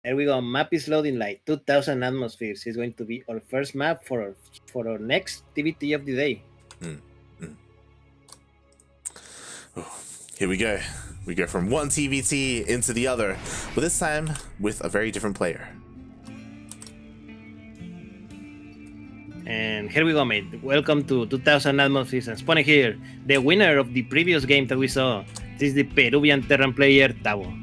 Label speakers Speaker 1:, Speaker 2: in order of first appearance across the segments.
Speaker 1: There we go. Map is loading like 2,000 atmospheres. It's going to be our first map for our next TvT of the day.
Speaker 2: Oh, here we go. We go from one TvT into the other, but this time with a very different player.
Speaker 1: And here we go, mate. Welcome to 2000 atmospheres and spawning here. The winner of the previous game that we saw. This is the Peruvian Terran player Tavo.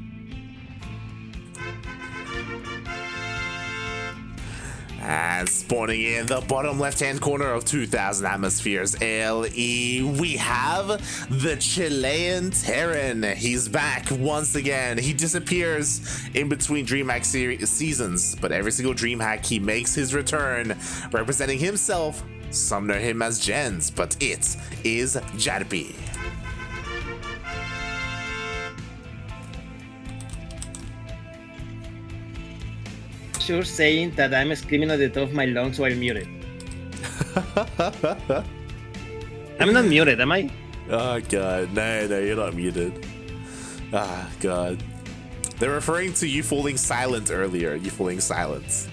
Speaker 2: And spawning in the bottom left-hand corner of 2000 atmospheres LE, we have the Chilean Terran. He's back once again. He disappears in between DreamHack seasons, but every single DreamHack he makes his return, representing himself. Some know him as Jens, but it is Jarppi.
Speaker 1: Sure saying that I'm screaming at the top of my lungs while muted. I'm not muted, am I?
Speaker 2: Oh god, no, you're not muted. Ah, god. They're referring to you falling silent earlier. You falling silent.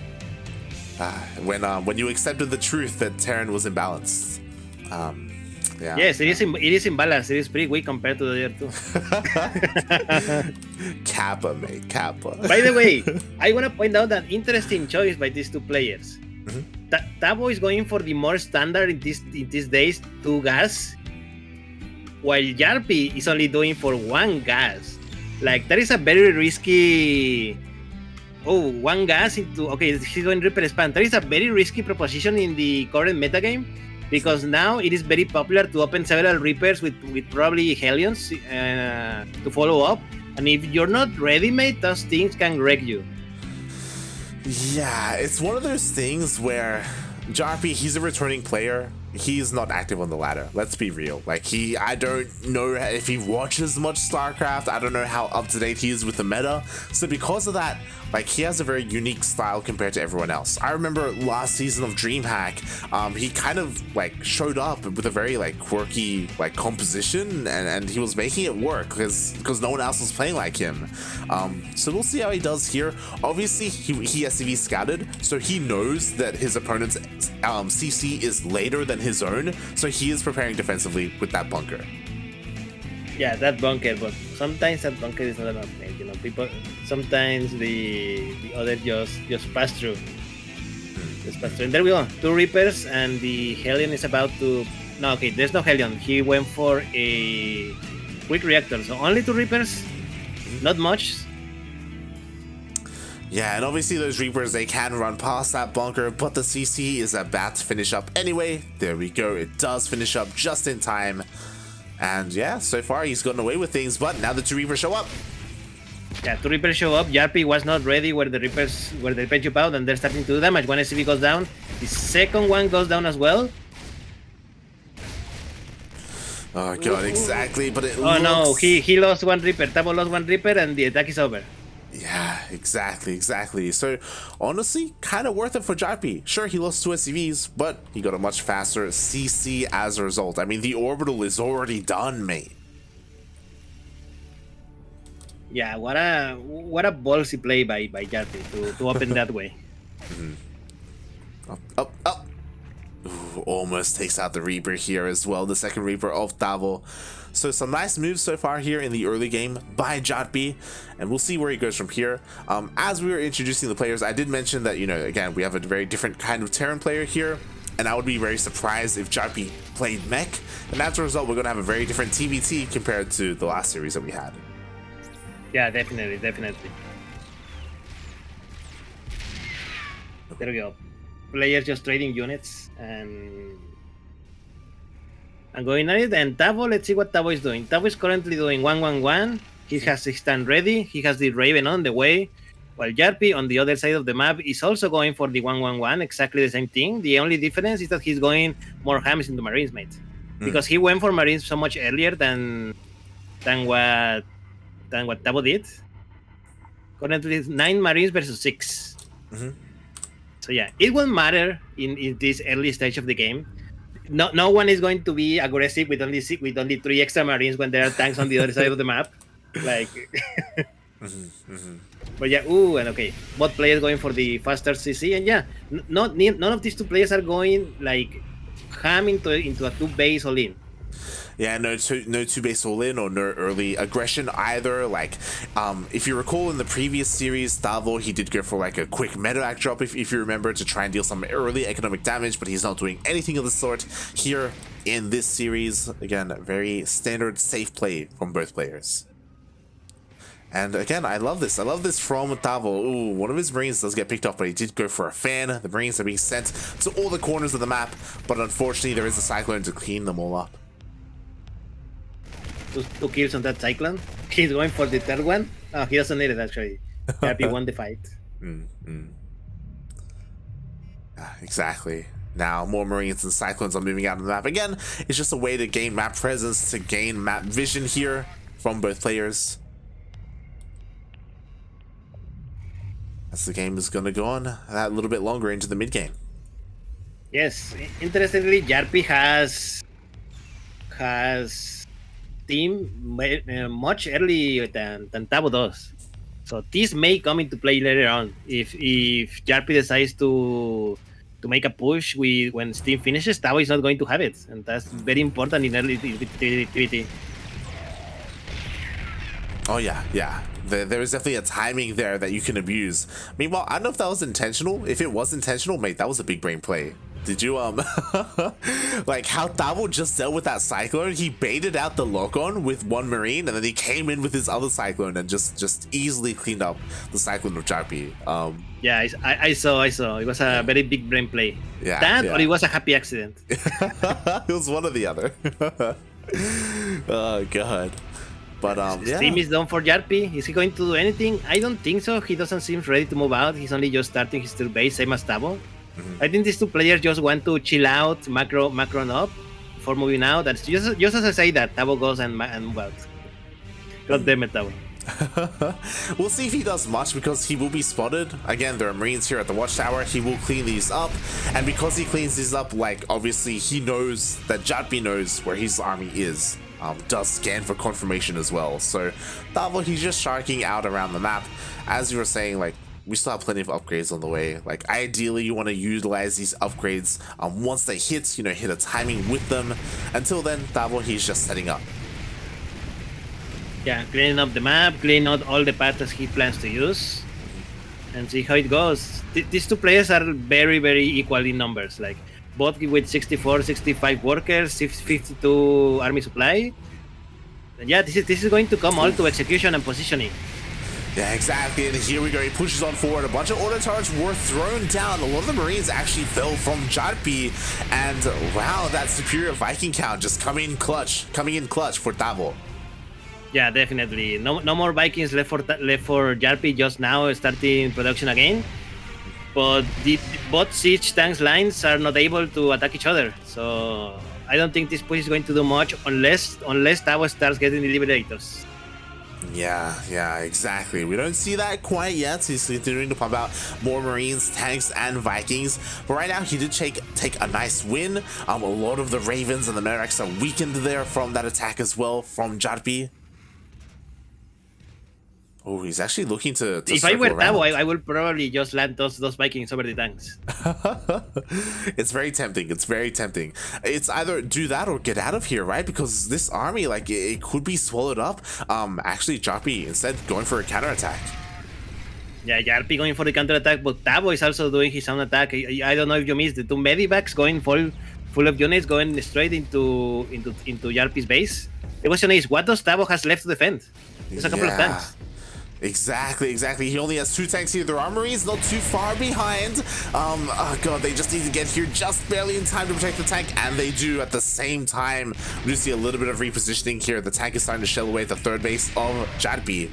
Speaker 2: When you accepted the truth that Terran was imbalanced. Yeah.
Speaker 1: Yes, it is imbalanced. It is pretty weak compared to the other two.
Speaker 2: Kappa, mate, Kappa.
Speaker 1: By the way, I want to point out that interesting choice by these two players. Tavo is going for the more standard in these days, 2 gas, while Jarppi is only doing for 1 gas. Like, that is a very risky. Oh, 1 gas into. Okay, he's going Reaper Span. That is a very risky proposition in the current metagame, because now it is very popular to open several Reapers with probably Hellions to follow up. And if you're not ready, mate, those things can wreck you.
Speaker 2: Yeah, it's one of those things where Jarppi, he's a returning player. He's not active on the ladder. Let's be real. Like, I don't know if he watches much StarCraft. I don't know how up to date he is with the meta. So because of that, like, he has a very unique style compared to everyone else. I remember last season of DreamHack, he kind of like showed up with a very like quirky like composition, and he was making it work because no one else was playing like him. So we'll see how he does here. Obviously, he has to be scouted, so he knows that his opponent's CC is later than his own, so he is preparing defensively with that bunker.
Speaker 1: Yeah, that bunker, but sometimes that bunker is not enough, mate. You know, people sometimes the other just pass through. Just pass through. And there we go. 2 Reapers, and the Hellion is about to. No, okay, there's no Hellion. He went for a quick reactor, so only 2 Reapers. Not much.
Speaker 2: Yeah, and obviously those Reapers, they can run past that bunker, but the CC is about to finish up anyway. There we go. It does finish up just in time. And yeah, so far he's gotten away with things, but now the 2 Reapers show up.
Speaker 1: Yeah, 2 Reapers show up. Jarppi was not ready where the Reapers jump out, and they're starting to do damage. 1 SCV goes down. The second one goes down as well.
Speaker 2: Oh god, exactly, but it
Speaker 1: looks... no, he lost 1 Reaper. Tavo lost 1 Reaper, and the attack is over.
Speaker 2: Yeah, exactly. So honestly, kind of worth it for Jarppi. Sure, he lost 2 SCVs, but he got a much faster CC as a result. I mean, the orbital is already done, mate.
Speaker 1: Yeah, what a ballsy play by Jarppi to open that way.
Speaker 2: Up. Ooh, almost takes out the Reaper here as well, the second Reaper of Tavo. So some nice moves so far here in the early game by Jarppi, and we'll see where he goes from here. As we were introducing the players, I did mention that, you know, again, we have a very different kind of Terran player here, and I would be very surprised if Jarppi played mech, and as a result, we're going to have a very different TvT compared to the last series that we had.
Speaker 1: Yeah, definitely. There we go. Players just trading units and going at it. And Tavo, let's see what Tavo is doing. Tavo is currently doing 1-1-1. He has his stand ready. He has the Raven on the way. While Jarppi on the other side of the map is also going for the 1-1-1, exactly the same thing. The only difference is that he's going more hams into Marines, mate. Because he went for Marines so much earlier than what Tavo did. Currently it's 9 Marines versus 6. So yeah, it won't matter in this early stage of the game. No one is going to be aggressive with only 3 extra Marines when there are tanks on the other side of the map. Like But yeah, and okay, both players going for the faster CC, and yeah, none of these two players are going like ham into a two base all in.
Speaker 2: Yeah, no two base all in or no early aggression either. Like, if you recall in the previous series, Tavo, he did go for like a quick medevac drop, if you remember, to try and deal some early economic damage, but he's not doing anything of the sort here in this series. Again, very standard safe play from both players. And again, I love this. I love this from Tavo. Ooh, one of his Marines does get picked off, but he did go for a fan. The Marines are being sent to all the corners of the map, but unfortunately there is a Cyclone to clean them all up.
Speaker 1: Two kills on that Cyclone. He's going for the third one. Oh, he doesn't need it actually. Jarppi won the fight.
Speaker 2: Exactly. Now more Marines and Cyclones are moving out of the map. Again, it's just a way to gain map presence, to gain map vision here from both players. As the game is going to go on that little bit longer into the mid game.
Speaker 1: Yes, interestingly, Jarppi has team much earlier than Tavo does. So this may come into play later on if Jarppi decides to make a push when Steam finishes. Tavo is not going to have it, and that's very important in early TvT.
Speaker 2: Oh yeah. There is definitely a timing there that you can abuse. Meanwhile, I don't know if that was intentional. If it was intentional, mate, that was a big brain play. Did you like how Tavo just dealt with that Cyclone? He baited out the lock-on with one Marine, and then he came in with his other Cyclone and just easily cleaned up the Cyclone of Jarppi.
Speaker 1: Yeah, I saw. It was a very big brain play.
Speaker 2: Yeah,
Speaker 1: or it was a happy accident.
Speaker 2: It was one or the other. Oh god. But
Speaker 1: Steam is done for Jarppi. Is he going to do anything? I don't think so. He doesn't seem ready to move out. He's only just starting his third base, same as Tavo. I think these two players just want to chill out, macro up before moving out. That's just as I say that Tavo goes and move out. God damn it, Tavo.
Speaker 2: We'll see if he does much, because he will be spotted. Again, there are Marines here at the watchtower. He will clean these up, and because he cleans these up, like, obviously he knows that Jarppi knows where his army is. Does scan for confirmation as well. So Tavo, he's just sharking out around the map. As you were saying, like, we still have plenty of upgrades on the way. Like, ideally you want to utilize these upgrades once they hit, hit a timing with them. Until then, Tavo, he's just setting up.
Speaker 1: Yeah, cleaning up the map, cleaning out all the paths he plans to use, and see how it goes. These two players are very, very equal in numbers. Like, both with 64, 65 workers, 52 army supply. And yeah, this is going to come all to execution and positioning.
Speaker 2: Yeah, exactly, and here we go. He pushes on forward. A bunch of auto turrets were thrown down. A lot of the Marines actually fell from Jarppi, and wow, that superior Viking count just coming in clutch for Tavo.
Speaker 1: Yeah, definitely. No more Vikings left for Jarppi just now, starting production again. But both siege tanks lines are not able to attack each other, so I don't think this push is going to do much unless Tavo starts getting the liberators.
Speaker 2: Yeah, exactly. We don't see that quite yet. He's continuing to pump out more Marines, tanks, and Vikings. But right now, he did take a nice win. A lot of the Ravens and the Merrics are weakened there from that attack as well from Jarppi. Oh, he's actually looking to
Speaker 1: if I were Tavo, I will probably just land those Vikings over the tanks.
Speaker 2: It's very tempting. It's either do that or get out of here, right? Because this army, like, it could be swallowed up. Actually, Jarppi instead going for a counterattack.
Speaker 1: Yeah, Jarppi going for the counterattack, but Tavo is also doing his own attack. I don't know if you missed the two medivacs going full of units going straight into Jarppi's base. The question is, what does Tavo has left to defend? There's a couple of tanks.
Speaker 2: Exactly. He only has 2 tanks here. Their armories not too far behind. Oh god, they just need to get here just barely in time to protect the tank, and they do at the same time. We do see a little bit of repositioning here. The tank is starting to shell away at the third base of Jarppi.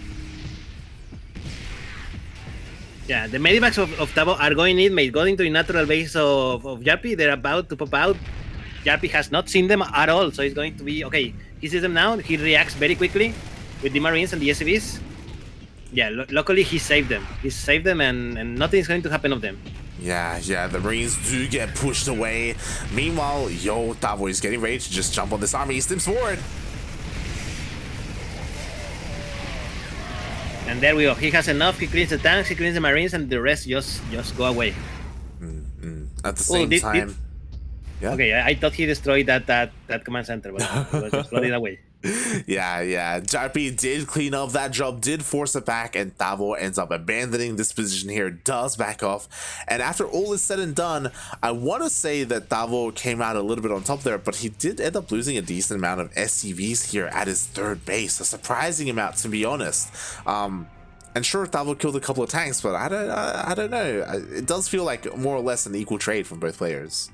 Speaker 1: Yeah, the medivacs of Tavo are going into the natural base of Jarppi. They're about to pop out. Jarppi has not seen them at all, so it's going to be okay. He sees them now. He reacts very quickly with the Marines and the SCVs. Yeah, luckily he saved them. And nothing is going to happen of them.
Speaker 2: Yeah, the Marines do get pushed away. Meanwhile, Tavo is getting ready to just jump on this army. He steps forward.
Speaker 1: And there we go. He has enough. He cleans the tanks, he cleans the marines, and the rest just go away.
Speaker 2: At the same time. Yeah.
Speaker 1: Okay, I thought he destroyed that command center, but he was just running away.
Speaker 2: Yeah. Jarppi did clean up that job, did force it back, and Tavo ends up abandoning this position here, does back off. And after all is said and done, I want to say that Tavo came out a little bit on top there, but he did end up losing a decent amount of SCVs here at his third base, a surprising amount, to be honest. And sure, Tavo killed a couple of tanks, but I don't know. It does feel like more or less an equal trade from both players.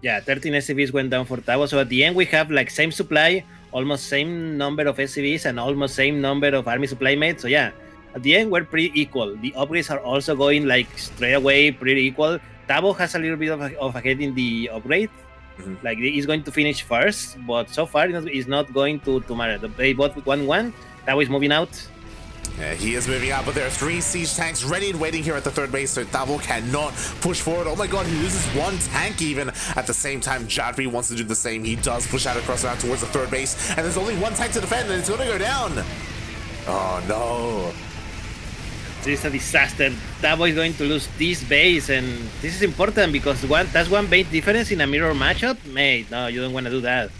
Speaker 1: Yeah, 13 SCVs went down for Tavo. So at the end, we have like same supply, almost same number of SCVs, and almost same number of army supply mates. So yeah, at the end, we're pretty equal. The upgrades are also going like straight away, pretty equal. Tavo has a little bit of a head in the upgrade. Like he's going to finish first, but so far it's not going to matter. They both 1-1. Tavo is moving out.
Speaker 2: He is moving out, but there are 3 siege tanks ready and waiting here at the third base, so Tavo cannot push forward. Oh my god, he loses 1 tank even. At the same time, Jarppi wants to do the same. He does push out across around towards the third base, and there's only 1 tank to defend, and it's going to go down. Oh no.
Speaker 1: This is a disaster. Tavo is going to lose this base, and this is important because that's 1 base difference in a mirror matchup. Mate, no, you don't want to do that.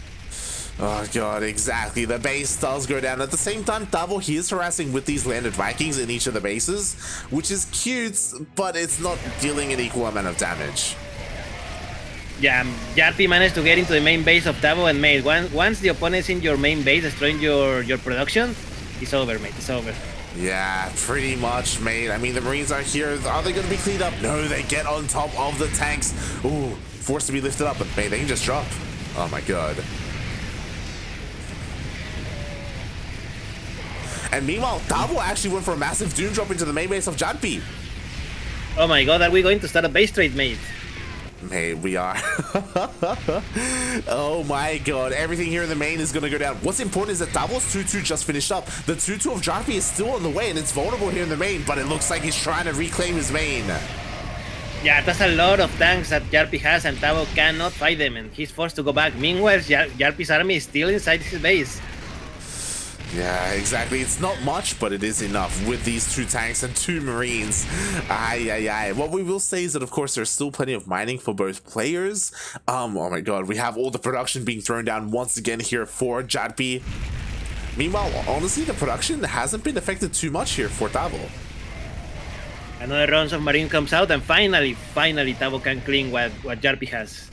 Speaker 2: Oh god, exactly. The base does go down. At the same time, Tavo, he is harassing with these landed Vikings in each of the bases, which is cute, but it's not dealing an equal amount of damage.
Speaker 1: Yeah, Jarppi managed to get into the main base of Tavo, and mate, once the opponent's in your main base destroying your production, it's over, mate, it's over.
Speaker 2: Yeah, pretty much, mate. I mean, the Marines are here. Are they going to be cleaned up? No, they get on top of the tanks. Ooh, forced to be lifted up, but mate, they can just drop. Oh my god. And meanwhile, Tavo actually went for a massive Doom drop into the main base of Jarppi.
Speaker 1: Oh my god, are we going to start a base trade, mate?
Speaker 2: Mate, we are. Oh my god, everything here in the main is going to go down. What's important is that Tavo's 2-2 just finished up. The 2-2 of Jarppi is still on the way, and it's vulnerable here in the main, but it looks like he's trying to reclaim his main.
Speaker 1: Yeah, that's a lot of tanks that Jarppi has, and Tavo cannot fight them, and he's forced to go back. Meanwhile, Jarppi's army is still inside his base.
Speaker 2: Yeah, exactly. It's not much, but it is enough with these 2 tanks and 2 Marines. What we will say is that, of course, there's still plenty of mining for both players. Oh my god, we have all the production being thrown down once again here for Jarppi. Meanwhile, honestly, the production hasn't been affected too much here for Tavo.
Speaker 1: Another round of Marine comes out, and finally, Tavo can clean what Jarppi has.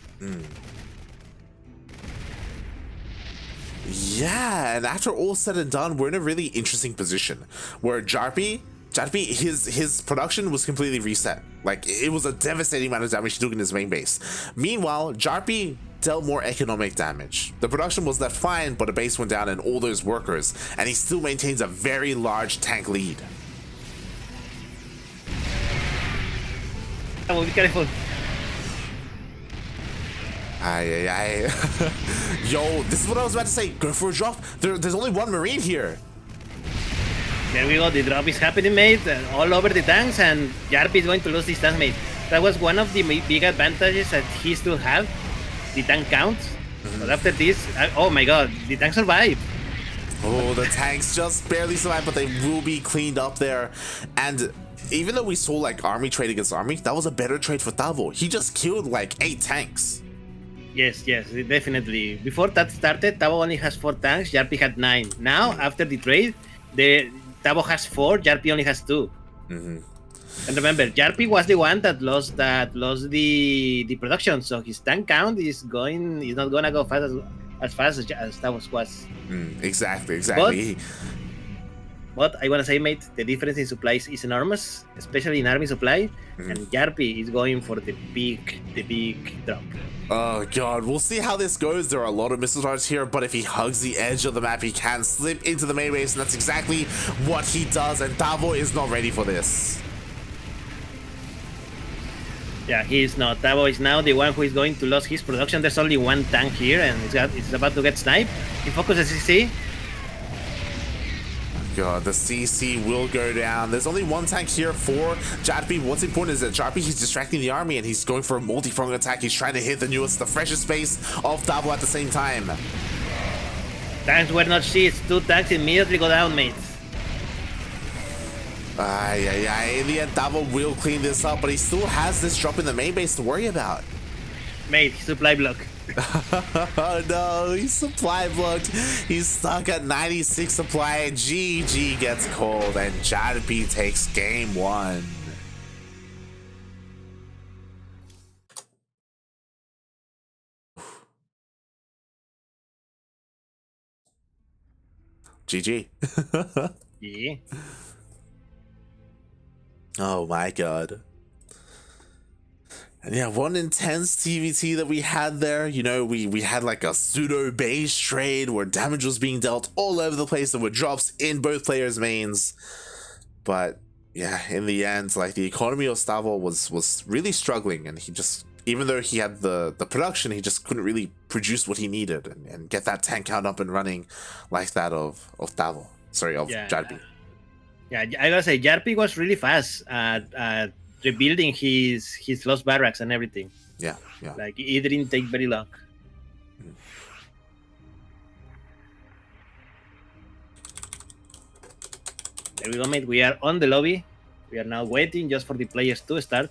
Speaker 2: Yeah, and after all said and done, we're in a really interesting position where Jarppi, his production was completely reset. Like, it was a devastating amount of damage he took in his main base. Meanwhile, Jarppi dealt more economic damage. The production was left fine, but the base went down and all those workers, and he still maintains a very large tank lead.
Speaker 1: Tavo, be careful.
Speaker 2: Yo, this is what I was about to say. Go for a drop. There's only 1 Marine here.
Speaker 1: There we go. The drop is happening, mate. All over the tanks, and Jarppi is going to lose this tank, mate. That was one of the big advantages that he still had. The tank count. But after this, oh my god, the tank survived.
Speaker 2: Oh, the tanks just barely survived, but they will be cleaned up there. And even though we saw like army trade against army, that was a better trade for Tavo. He just killed like 8 tanks.
Speaker 1: Yes, definitely. Before that started, Tavo only has 4 tanks, Jarppi had 9. Now, after the trade, Tavo has 4, Jarppi only has 2. And remember, Jarppi was the one that lost the production, so his tank count is not gonna go as fast as Tavo's was.
Speaker 2: Exactly.
Speaker 1: But I wanna say, mate, the difference in supplies is enormous, especially in army supply, and Jarppi is going for the big drop.
Speaker 2: Oh god, we'll see how this goes. There are a lot of missile darts here, but if he hugs the edge of the map, he can slip into the main base, and that's exactly what he does, and Tavo is not ready for this.
Speaker 1: Yeah, he is not. Tavo is now the one who is going to lose his production. There's only 1 tank here, and it's about to get sniped. He focuses CC.
Speaker 2: God, the CC will go down. There's only 1 tank here for Jarppi. What's important is that Jarppi, he's distracting the army, and he's going for a multi-pronged attack. He's trying to hit the freshest base of Tavo at the same time.
Speaker 1: Tanks were not seized. 2 tanks immediately go down, mates.
Speaker 2: In the end, Tavo will clean this up, but he still has this drop in the main base to worry about.
Speaker 1: Mate, supply block.
Speaker 2: Oh no, he's supply blocked. He's stuck at 96 supply. GG gets called, and Jarppi takes game 1. GG.
Speaker 1: Yeah.
Speaker 2: Oh my god. And yeah, one intense TvT that we had there. You know, we had like a pseudo base trade where damage was being dealt all over the place. There were drops in both players' mains. But yeah, in the end, like the economy of Tavo was really struggling, and he just, even though he had the production, he just couldn't really produce what he needed and get that tank count up and running like that of Tavo. Sorry, of Jarppi.
Speaker 1: Yeah, I gotta say, Jarppi was really fast at rebuilding his lost barracks and everything.
Speaker 2: Yeah.
Speaker 1: Like, it didn't take very long. There we go, mate. We are on the lobby. We are now waiting just for the players to start.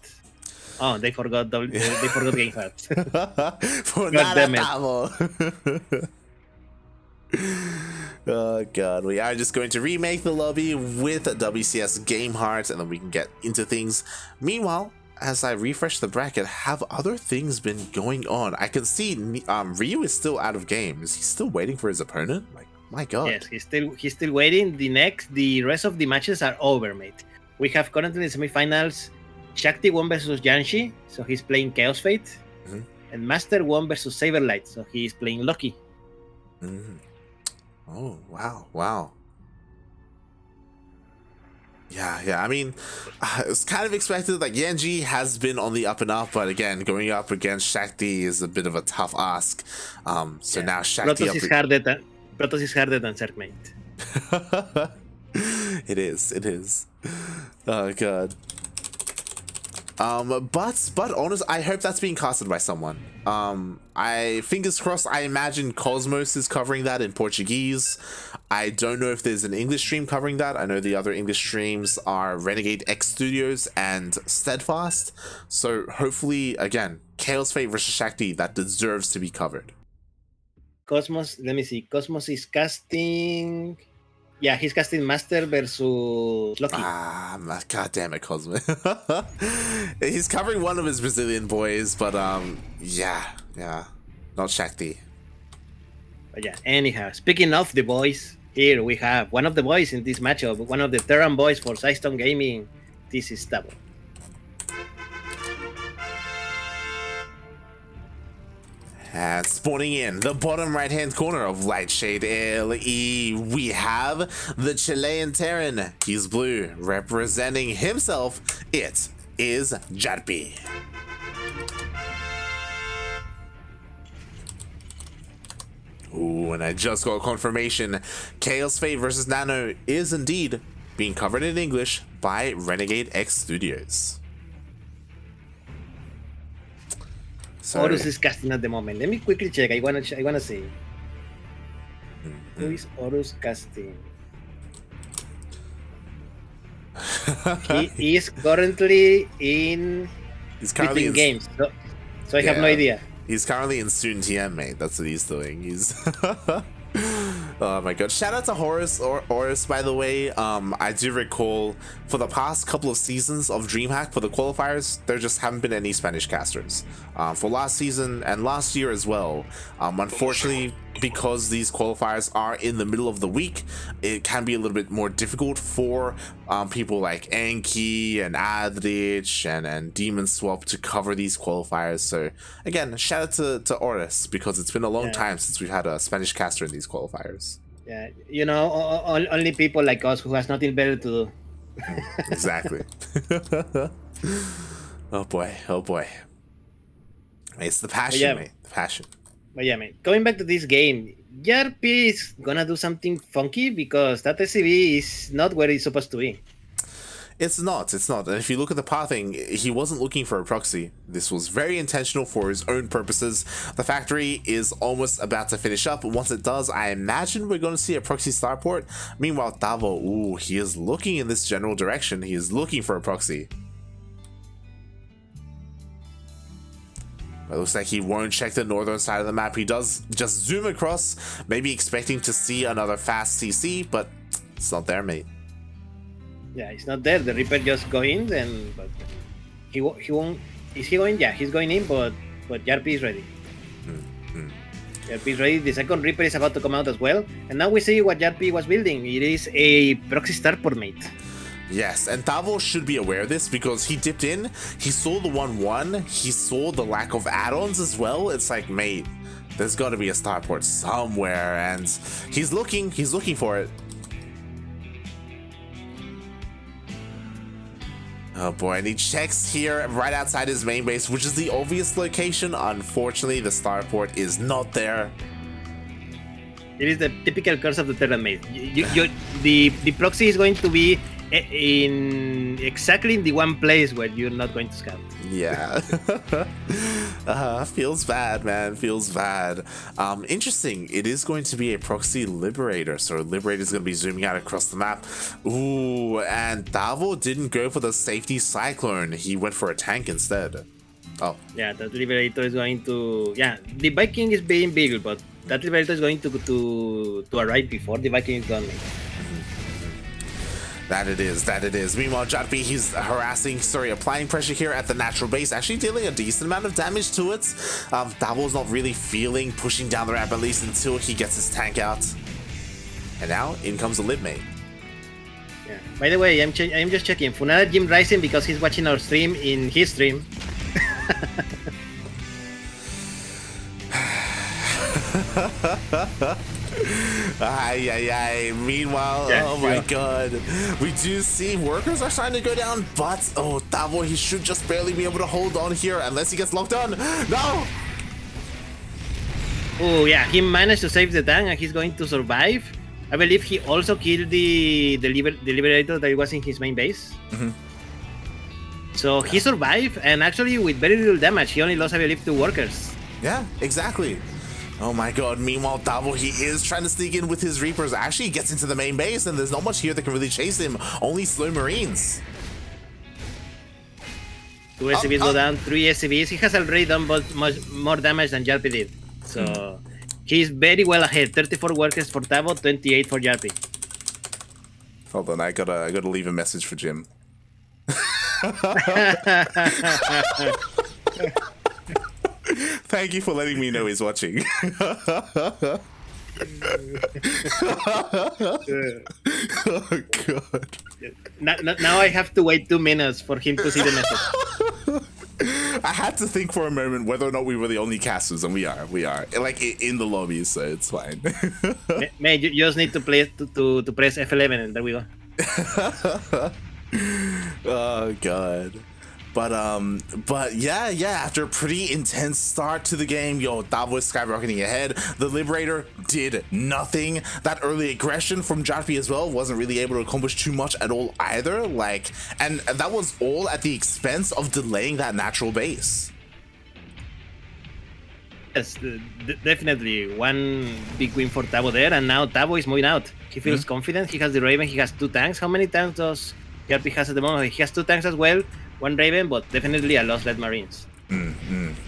Speaker 1: Oh, they forgot they forgot game fast.
Speaker 2: For God damn it. Tavo. Oh god, we are just going to remake the lobby with WCS Game Heart, and then we can get into things. Meanwhile, as I refresh the bracket, have other things been going on? I can see Ryu is still out of game. Is he still waiting for his opponent? Like, my god.
Speaker 1: Yes, he's still waiting. The rest of the matches are over, mate. We have currently in the semifinals Shakti won versus Janshi, so he's playing Chaos Fate, and Master won versus Saberlight, so he's playing Loki.
Speaker 2: Oh, wow. Yeah, I mean, it's kind of expected. Like, Yanji has been on the up and up, but again, going up against Shakti is a bit of a tough ask. So now Shakti...
Speaker 1: Protoss is harder than Zerg, mate.
Speaker 2: It is. Oh, god. But honest, I hope that's being casted by someone. I fingers crossed. I imagine Cosmos is covering that in Portuguese. I don't know if there's an English stream covering that. I know the other English streams are Renegade X Studios and Steadfast. So hopefully, again, Chaos Fate versus Shakti, that deserves to be covered.
Speaker 1: Cosmos, let me see. Cosmos is casting. Yeah, he's casting Master versus Loki.
Speaker 2: God damn it, Cosmo. He's covering one of his Brazilian boys, but yeah, not Shakti.
Speaker 1: But yeah, anyhow, speaking of the boys, here we have one of the boys in this matchup, one of the Terran boys for System Gaming. This is Tavo.
Speaker 2: And spawning in the bottom right hand corner of Lightshade LE, we have the Chilean Terran. He's blue, representing himself. It is Jarppi. Ooh, and I just got confirmation. Chaos Fate versus Nano is indeed being covered in English by Renegade X Studios.
Speaker 1: Horus is casting at the moment. Let me quickly check. I wanna see. Who is Horus casting? He is currently in between games, so I have no idea.
Speaker 2: He's currently in Student TM, mate. That's what he's doing. He's oh my god. Shout out to Horus, by the way. I do recall for the past couple of seasons of DreamHack for the qualifiers, there just haven't been any Spanish casters. For last season and last year as well. Unfortunately, because these qualifiers are in the middle of the week, it can be a little bit more difficult for people like Anki and Adrich and Demon Swap to cover these qualifiers. So again, shout out to Horus, because it's been a long time since we've had a Spanish caster in these qualifiers.
Speaker 1: Yeah, you know, only people like us who has nothing better to do.
Speaker 2: Exactly. Oh boy. It's the passion, mate. The passion.
Speaker 1: But yeah, mate, going back to this game, Jarppi is gonna do something funky because that SCV is not where it's supposed to be.
Speaker 2: It's not. And if you look at the pathing, he wasn't looking for a proxy. This was very intentional for his own purposes. The factory is almost about to finish up. Once it does, I imagine we're going to see a proxy starport. Meanwhile, Tavo, ooh, he is looking in this general direction. He is looking for a proxy. It looks like he won't check the northern side of the map. He does just zoom across, maybe expecting to see another fast CC, but it's not there, mate.
Speaker 1: Yeah, it's not there. The Reaper just go in, but he won't. Is he going? Yeah, he's going in, but Jarppi is ready. Jarppi is ready. The second Reaper is about to come out as well, and now we see what Jarppi was building. It is a proxy starport, mate.
Speaker 2: Yes, and Tavo should be aware of this because he dipped in, he saw the 1-1, he saw the lack of add-ons as well. It's like, mate, there's got to be a starport somewhere, and he's looking for it. Oh boy, and he checks here right outside his main base, which is the obvious location. Unfortunately, the starport is not there.
Speaker 1: It is the typical curse of the Terran, mate. The proxy is going to be in exactly in the one place where you're not going to scout.
Speaker 2: Yeah. Feels bad, man. Feels bad. Interesting. It is going to be a proxy liberator. So liberator is going to be zooming out across the map. Ooh, and Tavo didn't go for the safety cyclone. He went for a tank instead. Oh. Yeah,
Speaker 1: that liberator is going to... Yeah, the Viking is being big, but that liberator is going to arrive before the Viking is done.
Speaker 2: That it is. Meanwhile, Jarppi, he's applying pressure here at the natural base, actually dealing a decent amount of damage to it. Tavo's not really feeling pushing down the ramp, at least until he gets his tank out. And now, in comes the lib mate.
Speaker 1: Yeah. By the way, I'm just checking. Funada Jim Rising because he's watching our stream in his stream.
Speaker 2: Meanwhile, oh my god, we do see workers are starting to go down, but Tavo, he should just barely be able to hold on here unless he gets locked on. No.
Speaker 1: Oh yeah, he managed to save the tank and he's going to survive. I believe he also killed the liberator that was in his main base. So he survived, and actually with very little damage. He only lost, I believe, 2 workers.
Speaker 2: Yeah, exactly. Oh my god, meanwhile, Tavo, he is trying to sneak in with his Reapers. Actually, he gets into the main base, and there's not much here that can really chase him. Only slow Marines.
Speaker 1: 2 SCVs go down, 3 SCVs. He has already done much more damage than Jarppi did. So he's very well ahead. 34 workers for Tavo, 28 for Jarppi.
Speaker 2: Hold on, I gotta leave a message for Jim. Thank you for letting me know he's watching. Oh god.
Speaker 1: Now I have to wait 2 minutes for him to see the message.
Speaker 2: I had to think for a moment whether or not we were the only casters, and we are. Like in the lobby, so it's fine.
Speaker 1: Man, you just need to play to press F11 and there we go.
Speaker 2: Oh god. But yeah, after a pretty intense start to the game, Tavo is skyrocketing ahead. The Liberator did nothing. That early aggression from Jarppi as well wasn't really able to accomplish too much at all either. And that was all at the expense of delaying that natural base.
Speaker 1: Yes, definitely one big win for Tavo there, and now Tavo is moving out. He feels confident. He has the Raven. He has 2 tanks. How many tanks does Jarppi has at the moment? He has 2 tanks as well. 1 Raven, but definitely a loss led Marines.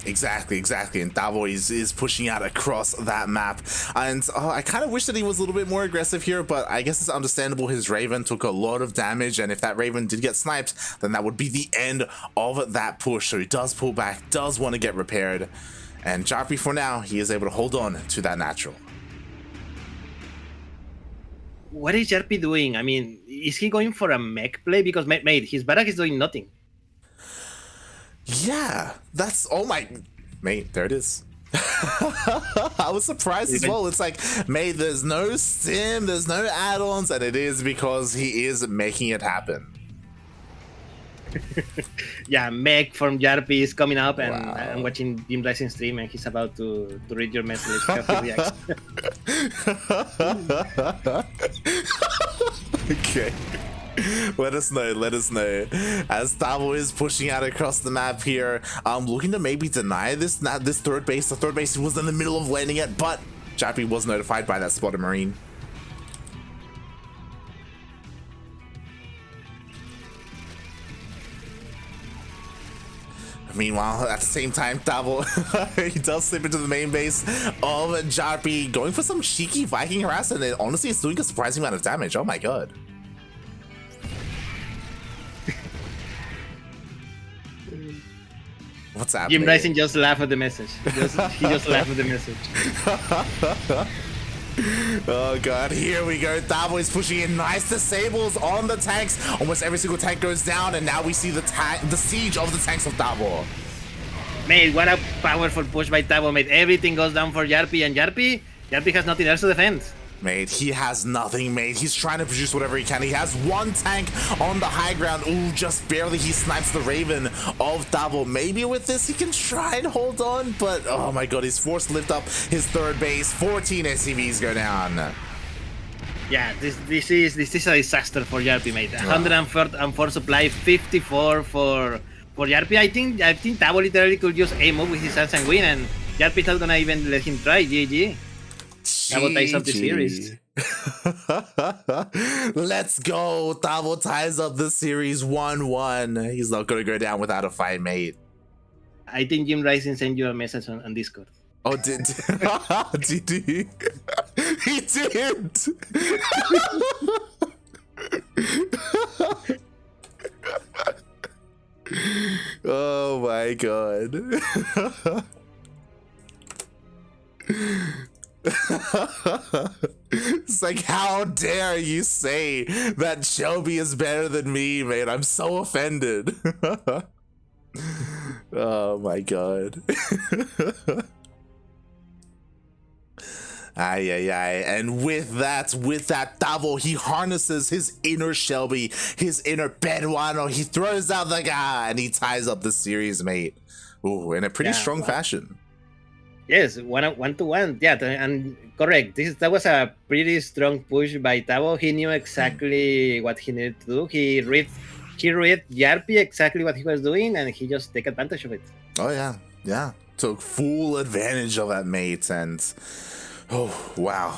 Speaker 2: Exactly. And Tavo is pushing out across that map. And I kind of wish that he was a little bit more aggressive here, but I guess it's understandable. His Raven took a lot of damage, and if that Raven did get sniped, then that would be the end of that push. So he does pull back, does want to get repaired. And Jarppi, for now, he is able to hold on to that natural.
Speaker 1: What is Jarppi doing? I mean, is he going for a mech play? Because, mate, his barrack is doing nothing.
Speaker 2: Yeah, that's... Oh my... Mate, there it is. I was surprised as well. It's like, mate, there's no sim, there's no add-ons, and it is because he is making it happen.
Speaker 1: Yeah, Meg from Jarppi is coming up, and I'm watching Jim Rising stream, and he's about to read your message.
Speaker 2: Okay. Let us know. Let us know. As Tavo is pushing out across the map here, looking to maybe deny this third base. The third base was in the middle of landing it, but Jarppi was notified by that spotted Marine. Meanwhile, at the same time, Tavo, he does slip into the main base of Jarppi, going for some cheeky Viking harassment, and honestly, it's doing a surprising amount of damage. Oh my god. What's happening?
Speaker 1: Jim Rising just laughed at the message. He just laughed at the message.
Speaker 2: Oh god, here we go. Tavo is pushing in nice disables on the tanks. Almost every single tank goes down, and now we see the siege of the tanks of Tavo.
Speaker 1: Mate, what a powerful push by Tavo, mate. Everything goes down for Jarppi, and Jarppi has nothing else to defend.
Speaker 2: Mate, he has nothing, mate. He's trying to produce whatever he can. He has one tank on the high ground. Ooh, just barely he snipes the Raven of Tavo. Maybe with this he can try and hold on, but oh my god, he's forced to lift up his third base. 14 SCVs go down.
Speaker 1: Yeah, this is a disaster for Jarppi, mate. 104 supply, 54 for Jarppi. I think Tavo literally could just aim up with his hands and win, and Jarppi's not gonna even let him try. GG. Tavo ties up the series.
Speaker 2: Let's go. Tavo ties up the series 1-1. He's not gonna go down without a fight, mate.
Speaker 1: I think Jim Rising sent you a message on Discord.
Speaker 2: Oh, did he? He did. Oh my god. It's like, how dare you say that Shelby is better than me, mate? I'm so offended. Oh my god. And with that, Tavo, he harnesses his inner Shelby, his inner Peruano. He throws out the guy and he ties up the series, mate. Ooh, in a pretty strong fashion.
Speaker 1: Yes, 1-1. Yeah, and correct. That was a pretty strong push by Tavo. He knew exactly what he needed to do. He read Jarppi exactly what he was doing, and he just take advantage of it.
Speaker 2: Oh yeah. Took full advantage of that, mate, and oh wow.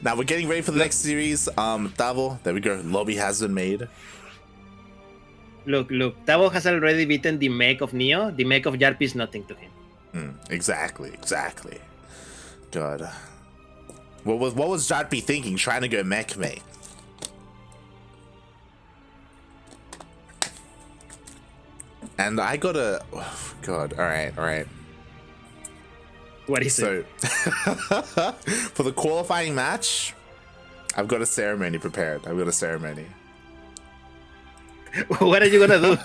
Speaker 2: Now we're getting ready for the next series. Tavo, there we go. Lobby has been made.
Speaker 1: Look. Tavo has already beaten the mech of Neo. The mech of Jarppi is nothing to him.
Speaker 2: Exactly. God. What was Jarppi thinking, trying to go mech, mate? And I gotta... Oh, God, alright.
Speaker 1: What is it?
Speaker 2: For the qualifying match, I've got a ceremony prepared. What
Speaker 1: are you gonna do?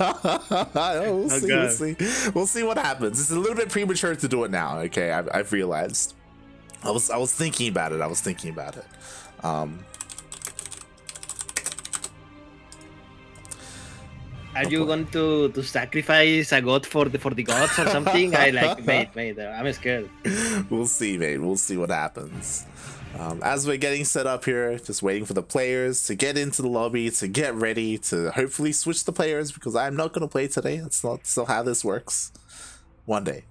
Speaker 2: We'll see what happens. It's a little bit premature to do it now. Okay, I've realized. I was thinking about it.
Speaker 1: Are you going to sacrifice a god for the gods or something? Mate, I'm scared.
Speaker 2: We'll see, mate. We'll see what happens. As we're getting set up here, just waiting for the players to get into the lobby, to get ready to hopefully switch the players, because I'm not going to play today. That's not still how this works. One day.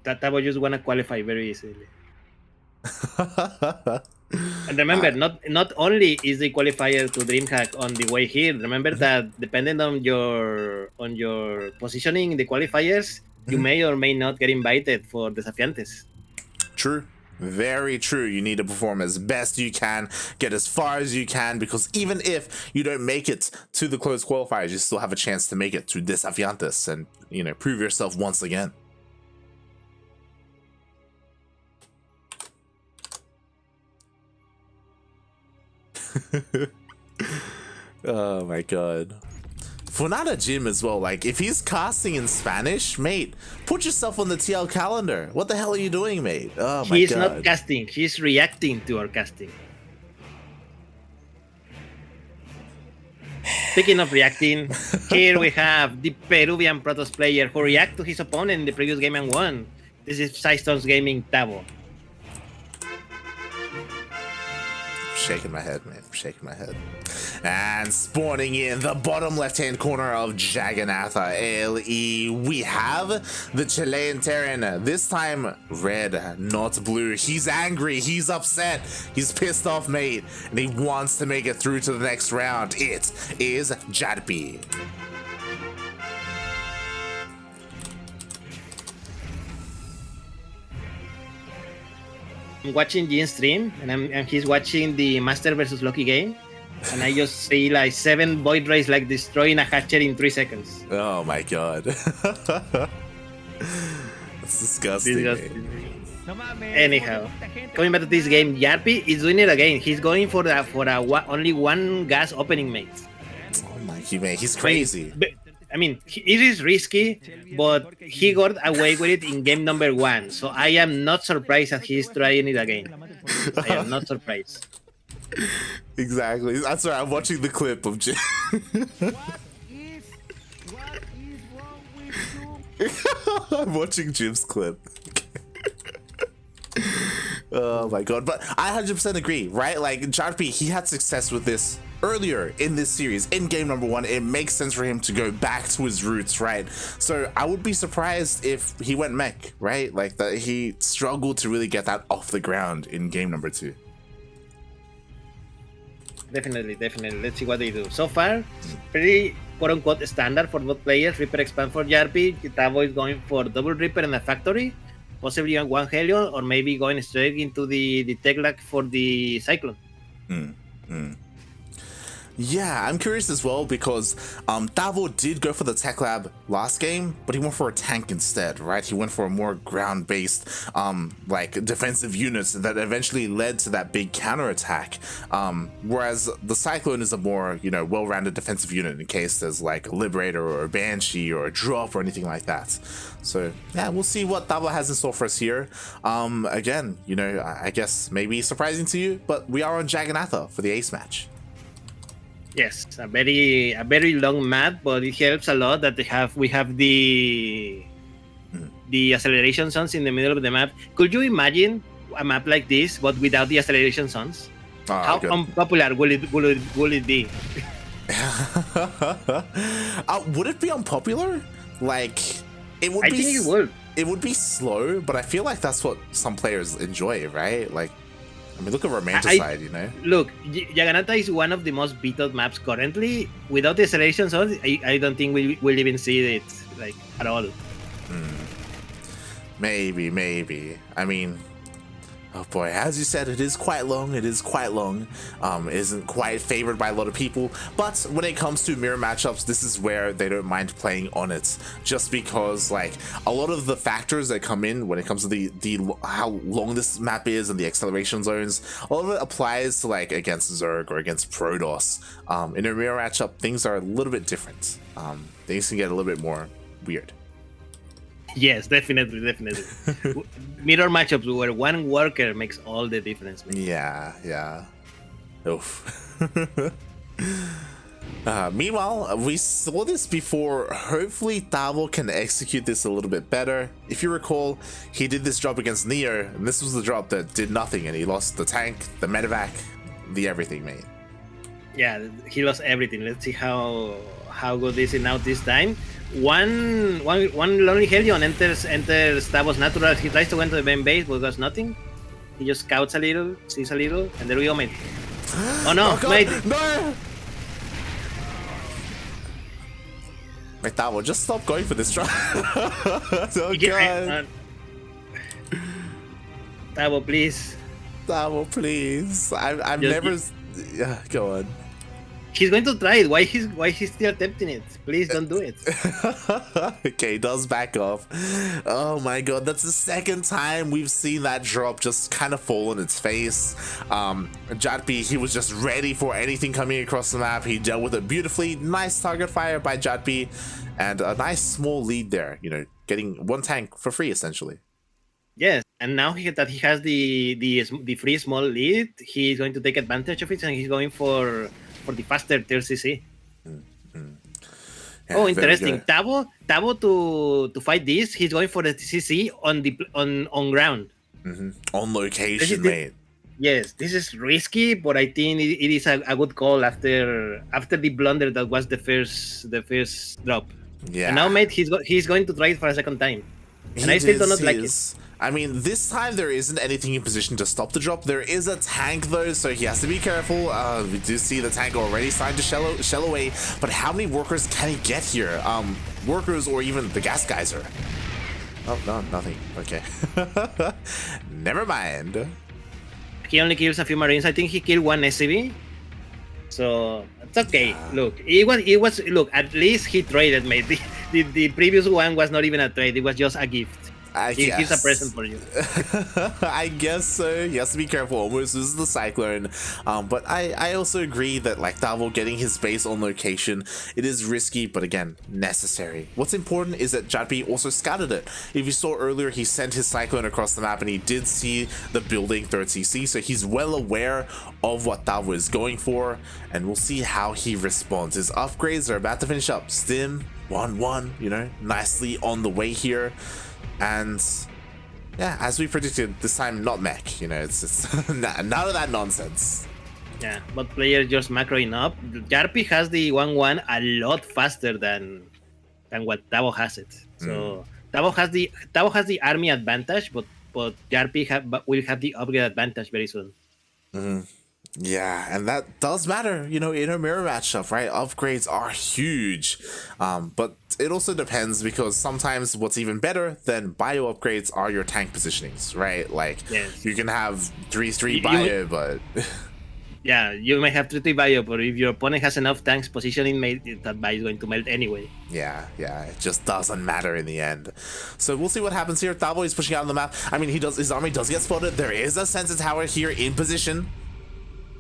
Speaker 1: That was just want to qualify very easily. And remember, not only is the qualifier to DreamHack on the way here, remember that depending on your positioning in the qualifiers, you may or may not get invited for Desafiantes.
Speaker 2: True. Very true. You need to perform as best you can, get as far as you can, because even if you don't make it to the closed qualifiers, you still have a chance to make it to Desafiantes and, prove yourself once again. Oh my god. Funada Jim as well, like, if he's casting in Spanish, mate, put yourself on the TL calendar. What the hell are you doing, mate? Oh my god.
Speaker 1: He's not casting, he's reacting to our casting. Speaking of reacting, here we have the Peruvian Protoss player who reacted to his opponent in the previous game and won. This is Sidestorms Gaming Tavo.
Speaker 2: shaking my head, man. I'm shaking my head. And spawning in the bottom left-hand corner of Jagannatha LE, we have the Chilean Terran. This time, red, not blue. He's angry. He's upset. He's pissed off, mate. And he wants to make it through to the next round. It is Jarppi.
Speaker 1: I'm watching Jin's stream, and he's watching the Master versus Loki game, and I just see like 7 Void Rays like destroying a hatchery in 3 seconds.
Speaker 2: Oh my god. That's disgusting.
Speaker 1: Anyhow, coming back to this game, Jarppi is doing it again. He's going for only 1 gas opening mate.
Speaker 2: Oh my god, man, he's crazy.
Speaker 1: I mean, it is risky, but he got away with it in game number 1. So I am not surprised that he's trying it again. I am not surprised.
Speaker 2: Exactly. That's right. I'm watching the clip of Jim. I'm watching Jim's clip. Oh my god. But I 100% agree, right? Like, Jarppi, he had success with this earlier in this series, in game number 1. It makes sense for him to go back to his roots, right? So I would be surprised if he went mech, right? Like, that he struggled to really get that off the ground in game number 2.
Speaker 1: Definitely. Let's see what they do. So far, pretty quote-unquote standard for both players. Reaper expand for Jarppi. Tavo is going for double Reaper in a factory, possibly on 1 Helion, or maybe going straight into the tech lag for the Cyclone.
Speaker 2: Yeah, I'm curious as well because Tavo did go for the tech lab last game, but he went for a tank instead, right? He went for a more ground-based, like, defensive units that eventually led to that big counterattack. Whereas the Cyclone is a more, you know, well-rounded defensive unit in case there's like a Liberator or a Banshee or a drop or anything like that. So yeah, we'll see what Tavo has in store for us here. Again, you know, I guess maybe surprising to you, but we are on Jagannatha for the ace match.
Speaker 1: Yes, a very long map, but it helps a lot that we have the acceleration zones in the middle of the map. Could you imagine a map like this, but without the acceleration zones? How unpopular will it be?
Speaker 2: Would it be unpopular? Like, it would. I think it would. It would be slow, but I feel like that's what some players enjoy, right? Like, I mean, look at Romanticide, you know?
Speaker 1: Look, Jagannatha is one of the most beat-up maps currently. Without the acceleration zones, I don't think we'll even see it, like, at all.
Speaker 2: Maybe. I mean, oh boy, as you said, it is quite long. It isn't quite favored by a lot of people, but when it comes to mirror matchups, this is where they don't mind playing on it, just because, like, a lot of the factors that come in when it comes to the how long this map is and the acceleration zones, all of it applies to, like, against Zerg or against Protoss. In a mirror matchup, things are a little bit different. Things can get a little bit more weird.
Speaker 1: Yes, definitely. Mirror matchups where one worker makes all the difference. Man.
Speaker 2: Yeah. Oof. Meanwhile, we saw this before. Hopefully Tavo can execute this a little bit better. If you recall, he did this drop against Neo, and this was the drop that did nothing, and he lost the tank, the medevac, the everything, mate.
Speaker 1: Yeah, he lost everything. Let's see how good this is out this time. One lonely Helion enters Tavo's natural. He tries to go into the main base, but does nothing. He just scouts a little, sees a little, and there we go, mate. Oh no,
Speaker 2: oh,
Speaker 1: mate!
Speaker 2: No! Wait, Tavo, just stop going for this try. Oh god.
Speaker 1: Tavo, please.
Speaker 2: Tavo, please. I'm never. Yeah, go on.
Speaker 1: He's going to try it. Why he's still attempting it? Please don't do it.
Speaker 2: Okay, does back off. Oh my god, that's the second time we've seen that drop just kind of fall on its face. Jarppi, he was just ready for anything coming across the map. He dealt with it beautifully. Nice target fire by Jarppi, and a nice small lead there. You know, getting 1 tank for free essentially.
Speaker 1: Yes, and now that he has the free small lead, he's going to take advantage of it, and he's going for the faster tier CC. Yeah, oh, interesting. Tavo to fight this, he's going for the CC on ground.
Speaker 2: On location, mate.
Speaker 1: Yes, this is risky, but I think it is a good call after the blunder that was the first drop. And now,
Speaker 2: Yeah.
Speaker 1: mate, he's going to try it for a second time, and
Speaker 2: He
Speaker 1: I still do
Speaker 2: is,
Speaker 1: not
Speaker 2: he
Speaker 1: like it.
Speaker 2: is. I mean, this time there isn't anything in position to stop the drop. There is a tank though, so he has to be careful. We do see the tank already starting to shell away, but how many workers can he get here? Workers or even the gas geyser? Oh, no, nothing. Okay. Never mind.
Speaker 1: He only kills a few Marines. I think he killed one SCV. So it's okay. Look, it was look, at least he traded, mate. The previous one was not even a trade, it was just a gift. Here's a present for you.
Speaker 2: I guess so. He has to be careful. Almost this is the cyclone. But I also agree that like Tavo getting his base on location, it is risky, but again, necessary. What's important is that Jarppi also scouted it. If you saw earlier, he sent his cyclone across the map and he did see the building 3rd CC, so he's well aware of what Tavo is going for, and we'll see how he responds. His upgrades are about to finish up. Stim 1-1, you know, nicely on the way here. And yeah, as we predicted, this time not mech, you know, it's none of that nonsense.
Speaker 1: Yeah, but players just macroing up. Jarppi has the 1-1 a lot faster than what Tavo has it. So Tavo has the army advantage, but Jarppi will have the upgrade advantage very soon.
Speaker 2: Yeah, and that does matter, you know, in a mirror matchup, right? Upgrades are huge, but it also depends, because sometimes what's even better than bio upgrades are your tank positionings, right? Like,
Speaker 1: yes,
Speaker 2: you can have 3-3 bio, but
Speaker 1: yeah, you may have 3-3 bio, but if your opponent has enough tanks positioning, that bio is going to melt anyway.
Speaker 2: Yeah, it just doesn't matter in the end. So we'll see what happens here. Tavo is pushing out on the map. I mean, his army does get spotted. There is a sensor tower here in position.